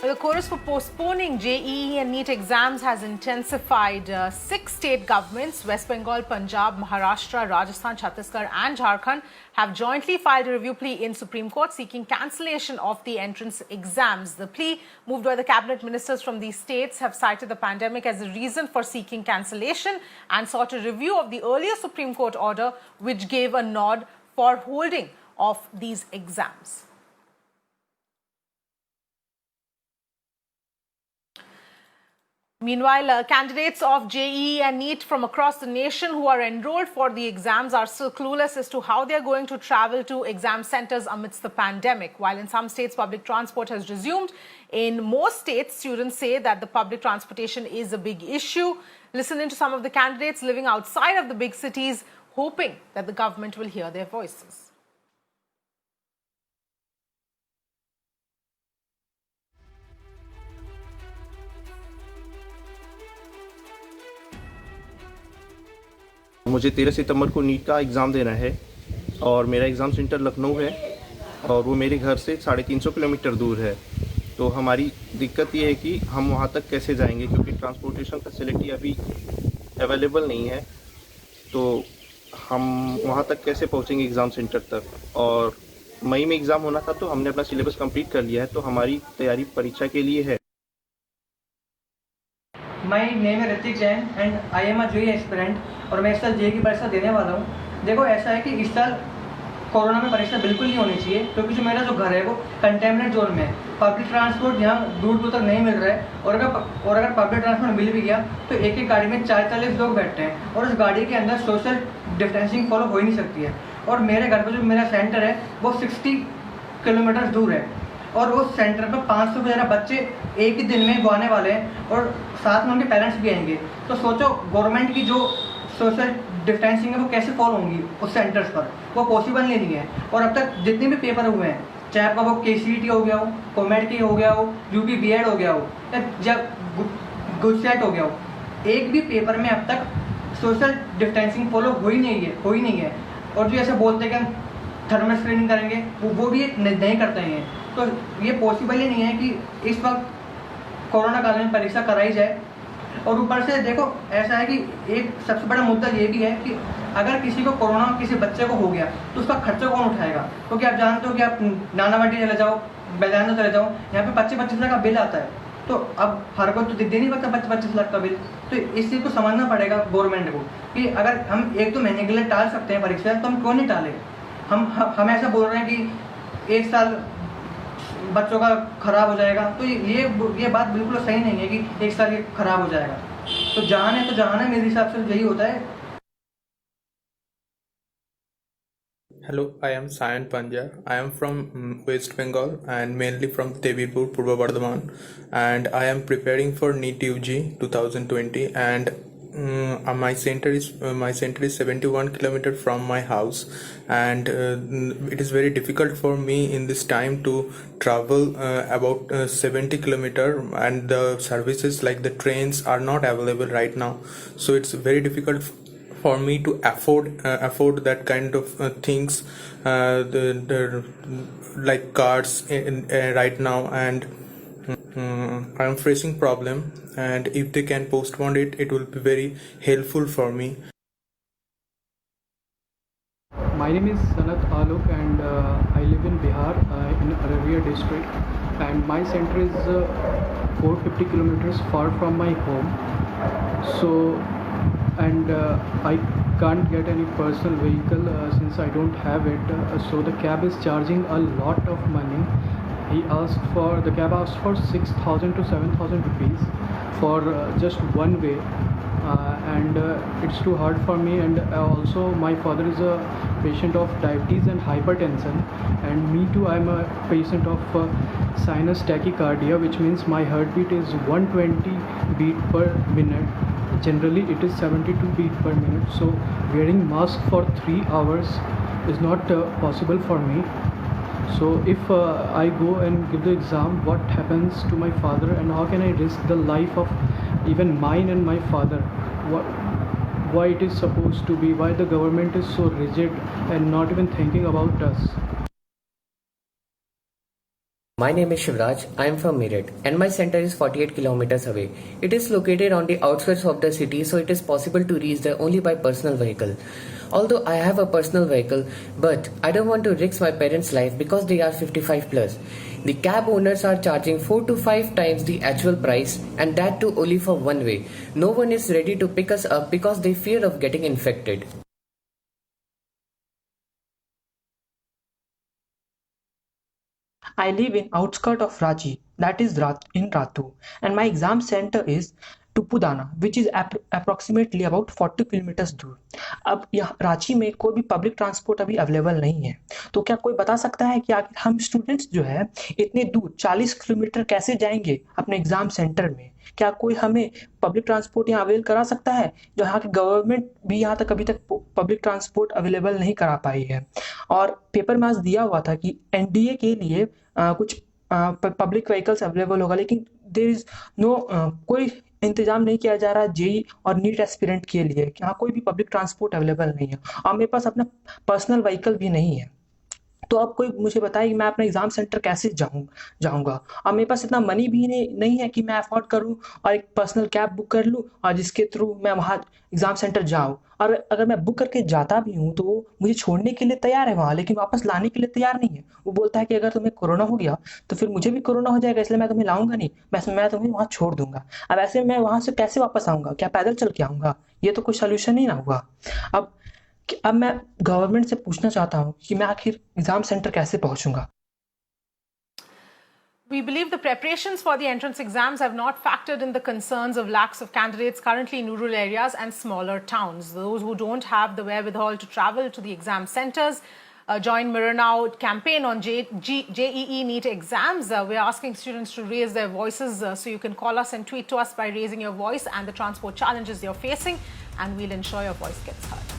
The chorus for postponing JEE and NEET exams has intensified. Six state governments, West Bengal, Punjab, Maharashtra, Rajasthan, Chhattisgarh and Jharkhand, have jointly filed a review plea in Supreme Court seeking cancellation of the entrance exams. The plea, moved by the cabinet ministers from these states, have cited the pandemic as a reason for seeking cancellation and sought a review of the earlier Supreme Court order, which gave a nod for holding of these exams. Meanwhile, candidates of JEE and NEET from across the nation who are enrolled for the exams are still clueless as to how they are going to travel to exam centers amidst the pandemic. While in some states, public transport has resumed, in most states, students say that the public transportation is a big issue. Listen in to some of the candidates living outside of the big cities, hoping that the government will hear their voices. मुझे 13 सितंबर को NEET का exam देना है और मेरा exam centre Lucknow है और वो मेरे घर से 350 किलोमीटर दूर है। तो हमारी दिक्कत ये है कि हम वहाँ तक कैसे जाएंगे, क्योंकि ट्रांसपोर्टेशन फैसिलिटी अभी अवेलेबल नहीं है। तो हम वहाँ तक कैसे पहुँचेंगे एग्ज़ाम सेंटर तक। और मई में एग्ज़ाम होना था तो हमने अपना सिलेबस कंप्लीट कर लिया है, तो हमारी तैयारी परीक्षा के लिए है। माई नेम है Hrithik Jain and I am a JEE aspirant और मैं इस साल जेईई की परीक्षा देने वाला हूँ। देखो, ऐसा है कि इस साल कोरोना में परीक्षा बिल्कुल नहीं होनी चाहिए, क्योंकि जो मेरा जो घर है वो कंटेमिनेट जोन में है। पब्लिक ट्रांसपोर्ट यहाँ दूर दूर तक नहीं मिल रहा है और अगर पब्लिक ट्रांसपोर्ट मिल भी गया तो एक एक गाड़ी में 40-40 लोग बैठते हैं और उस गाड़ी के अंदर सोशल डिस्टेंसिंग फॉलो हो ही नहीं सकती है। और मेरे घर पर जो मेरा सेंटर है वो 60 किलोमीटर दूर है और उस सेंटर पर 500 से ज़्यादा बच्चे एक ही दिन में वो आने वाले हैं और साथ में उनके पेरेंट्स भी आएंगे। तो सोचो, गवर्नमेंट की जो सोशल डिस्टेंसिंग है वो कैसे फॉलो होंगी उस सेंटर्स पर, वो पॉसिबल नहीं है। और अब तक जितने भी पेपर हुए हैं, चाहे आपका वो KCET हो गया हो, कॉमेड की हो गया हो, UP B.Ed हो गया हो या गुजसेट हो गया हो, एक भी पेपर में अब तक सोशल डिस्टेंसिंग फॉलो हो ही नहीं है। और जो ऐसे बोलते हैं कि हम थर्मल स्क्रीनिंग करेंगे, वो भी नहीं करते हैं। तो ये पॉसिबल ही नहीं है कि इस वक्त कोरोना काल में परीक्षा कराई जाए। और ऊपर से देखो, ऐसा है कि एक सबसे बड़ा मुद्दा ये भी है कि अगर किसी को कोरोना किसी बच्चे को हो गया तो उसका खर्चा कौन उठाएगा। क्योंकि आप जानते हो कि आप नानावाटी चले जाओ, बैदाना चले जाओ, यहाँ पे 25-25 लाख का बिल आता है। तो अब हर कोई तो दे नहीं सकता 25-25 लाख का बिल। तो इस चीज़ को समझना पड़ेगा गवर्नमेंट को कि अगर हम 1-2 महीने के लिए टाल सकते हैं परीक्षा, तो हम क्यों नहीं टालें। हम ऐसा बोल रहे हैं कि एक साल बच्चों का खराब हो जाएगा, तो ये बात बिल्कुल सही नहीं है कि एक साल ये खराब हो जाएगा। तो जहान है, मेरे हिसाब से यही होता है। Hello, I am Sayan Panja. I am from West Bengal and mainly from Devipur, Purba Bardhaman, and I am preparing for NEET UG 2020. And my center is 71 kilometers from my house, and it is very difficult for me in this time to travel about 70 kilometers, and the services like the trains are not available right now, so it's very difficult for me to afford that kind of things, the like cars right now. And I am facing problem, and if they can postpone it, it will be very helpful for me. My name is Sanat Alok and I live in Bihar in Araria district, and my center is 450 kilometers far from my home. So I can't get any personal vehicle since I don't have it. So the cab is charging a lot of money. The cab asked for 6,000 to 7,000 rupees for just one way, and it's too hard for me. And also my father is a patient of diabetes and hypertension, and me too, I'm a patient of sinus tachycardia, which means my heartbeat is 120 beat per minute. Generally it is 72 beat per minute, so wearing mask for 3 hours is not possible for me. So if I go and give the exam, what happens to my father, and how can I risk the life of even mine and my father? Why it is supposed to be, why the government is so rigid and not even thinking about us? My name is Shivraj. I am from Meerut and my center is 48 kilometers away. It is located on the outskirts of the city, so it is possible to reach there only by personal vehicle. Although I have a personal vehicle, but I don't want to risk my parents' life because they are 55 plus. The cab owners are charging 4 to 5 times the actual price, and that too only for one way. No one is ready to pick us up because they fear of getting infected. I live in outskirt of Ranchi, that is in Ratu, and my exam center is Tupudana which is approximately about 40 kilometres दूर। अब यहाँ रांची में कोई भी public transport अभी available नहीं है, तो क्या कोई बता सकता है कि आखिर हम स्टूडेंट्स जो है इतने दूर 40 किलोमीटर कैसे जाएंगे अपने एग्जाम सेंटर में? क्या कोई हमें पब्लिक ट्रांसपोर्ट यहाँ अवेल करा सकता है? जो यहाँ की गवर्नमेंट भी यहाँ तक अभी तक पब्लिक ट्रांसपोर्ट अवेलेबल नहीं करा पाई है। और पेपर में आज दिया हुआ था कि एनडीए के लिए कुछ पब्लिक व्हीकल्स अवेलेबल होगा, लेकिन देयर इज नो कोई इंतजाम नहीं किया जा रहा जेई और नीट एस्पिरेंट के लिए। यहाँ कोई भी पब्लिक ट्रांसपोर्ट अवेलेबल नहीं है और मेरे पास अपना पर्सनल व्हीकल भी नहीं है। तो अब कोई मुझे बताए कि मैं अपना एग्जाम सेंटर कैसे जाऊंगा और मेरे पास इतना मनी भी नहीं है कि मैं अफोर्ड करूं और एक पर्सनल कैब बुक कर लूं और जिसके थ्रू मैं वहाँ एग्जाम सेंटर जाऊं। और अगर मैं बुक करके जाता भी हूं तो वो मुझे छोड़ने के लिए तैयार है वहाँ, लेकिन वापस लाने के लिए तैयार नहीं है। वो बोलता है कि अगर तुम्हें कोरोना हो गया तो फिर मुझे भी कोरोना हो जाएगा, इसलिए मैं तुम्हें लाऊंगा नहीं, मैं तुम्हें वहाँ छोड़ दूंगा। अब ऐसे मैं वहाँ से कैसे वापस आऊंगा? क्या पैदल चल के आऊंगा? ये तो कोई सोल्यूशन ही ना हुआ। अब मैं गवर्नमेंट से पूछना चाहता हूँ कि मैं आखिर एग्जाम सेंटर कैसे पहुंचूंगा? We believe the preparations for the entrance exams have not factored in the concerns of lakhs of candidates currently in rural areas and smaller towns. Those who don't have the wherewithal to travel to the exam centers join Mirror Now campaign on JEE NEET exams. We're asking students to raise their voices, so you can call us and tweet to us by raising your voice and the transport challenges you're facing, and we'll ensure your voice gets heard.